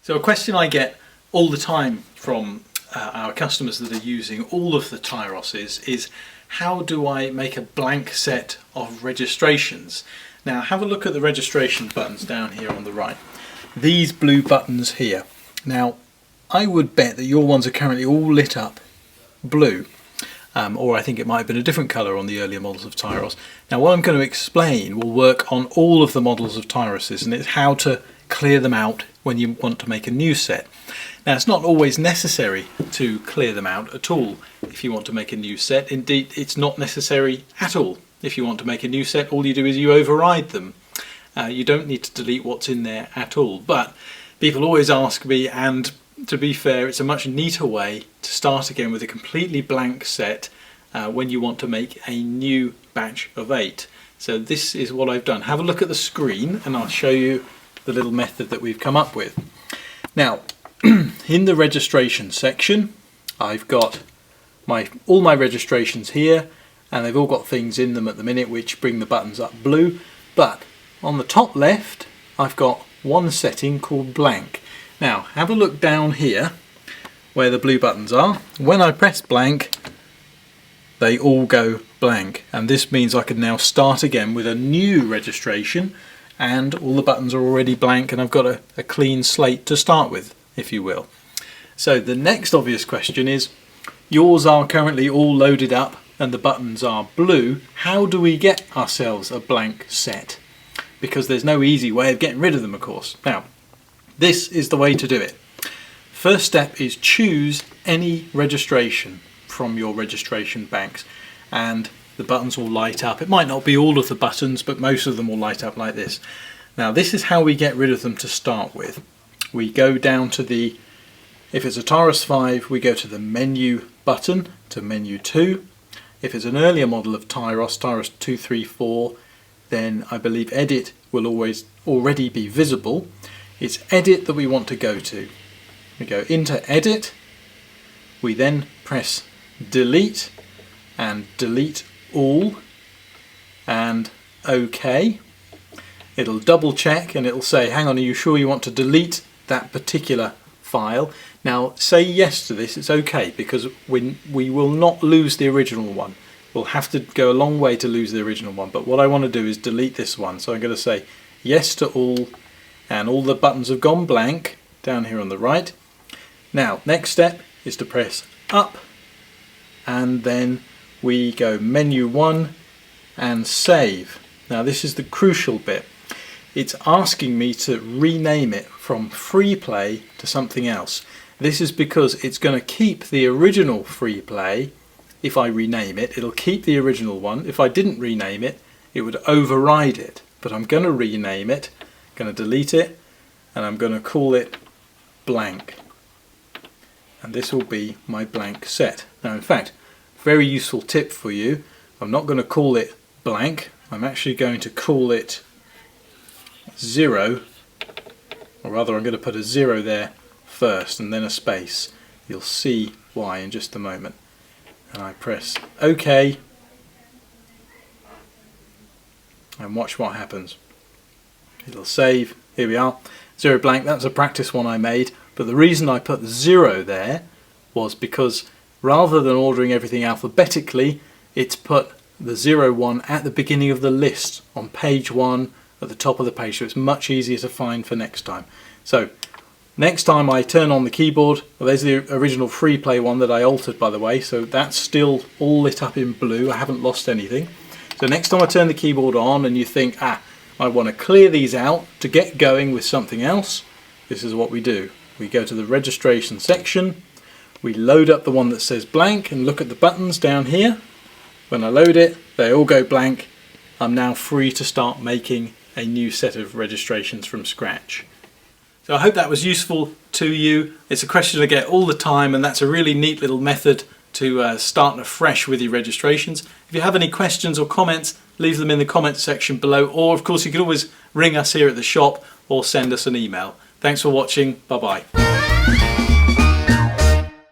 So a question I get all the time from our customers that are using all of the Tyroses is how do I make a blank set of registrations? Now have a look at the registration buttons down here on the right. These blue buttons here. Now I would bet that your ones are currently all lit up blue. Or I think it might have been a different colour on the earlier models of Tyros. Now what I'm going to explain will work on all of the models of Tyroses, and it's how to clear them out when you want to make a new set. Now it's not always necessary to clear them out at all if you want to make a new set. Indeed, it's not necessary at all if you want to make a new set. All you do is you override them. You don't need to delete what's in there at all. But people always ask me, and to be fair, it's a much neater way to start again with a completely blank set when you want to make a new batch of 8. So this is what I've done. Have a look at the screen and I'll show you the little method that we've come up with. Now in the registration section I've got all my registrations here, and they've all got things in them at the minute which bring the buttons up blue, but on the top left I've got one setting called blank. Now have a look down here where the blue buttons are. When I press blank they all go blank, and this means I can now start again with a new registration and all the buttons are already blank and I've got a clean slate to start with, if you will. So the next obvious question is, yours are currently all loaded up and the buttons are blue. How do we get ourselves a blank set? Because there's no easy way of getting rid of them, of course. Now this is the way to do it. First step is choose any registration from your registration banks and the buttons will light up. It might not be all of the buttons, but most of them will light up like this. Now this is how we get rid of them to start with. We go down to the, if it's a Tyros 5, we go to the menu button, to menu 2. If it's an earlier model of Tyros, Tyros 2, 3, 4, then I believe edit will already be visible. It's edit that we want to go to. We go into edit, we then press delete and delete all and OK. It'll double check and it'll say, hang on, are you sure you want to delete that particular file? Now say yes to this, it's okay, because we will not lose the original one. We'll have to go a long way to lose the original one, but what I want to do is delete this one. So I'm going to say yes to all, and all the buttons have gone blank down here on the right. Now next step is to press up, and then we go menu 1 and save. Now this is the crucial bit. It's asking me to rename it from free play to something else. This is because it's going to keep the original free play. If I rename it, it'll keep the original one. If I didn't rename it, it would override it. But I'm going to rename it, going to delete it, and I'm going to call it blank. And this will be my blank set. Now in fact, very useful tip for you, I'm not going to call it blank, I'm actually going to call it 0, or rather I'm going to put a 0 there first and then a space. You'll see why in just a moment. And I press OK and watch what happens. It'll save. Here we are, 0 blank. That's a practice one I made, but the reason I put 0 there was because rather than ordering everything alphabetically, it's put the 0, 1 at the beginning of the list on page 1 at the top of the page, so it's much easier to find for next time. So next time I turn on the keyboard, well, there's the original free play one that I altered, by the way, so that's still all lit up in blue. I haven't lost anything. So next time I turn the keyboard on and you think, I want to clear these out to get going with something else, this is what we do. We go to the registration section, we load up the one that says blank and look at the buttons down here. When I load it, they all go blank. I'm now free to start making a new set of registrations from scratch. So I hope that was useful to you. It's a question I get all the time, and that's a really neat little method to start afresh with your registrations. If you have any questions or comments, leave them in the comments section below, or of course you can always ring us here at the shop or send us an email. Thanks for watching. Bye bye.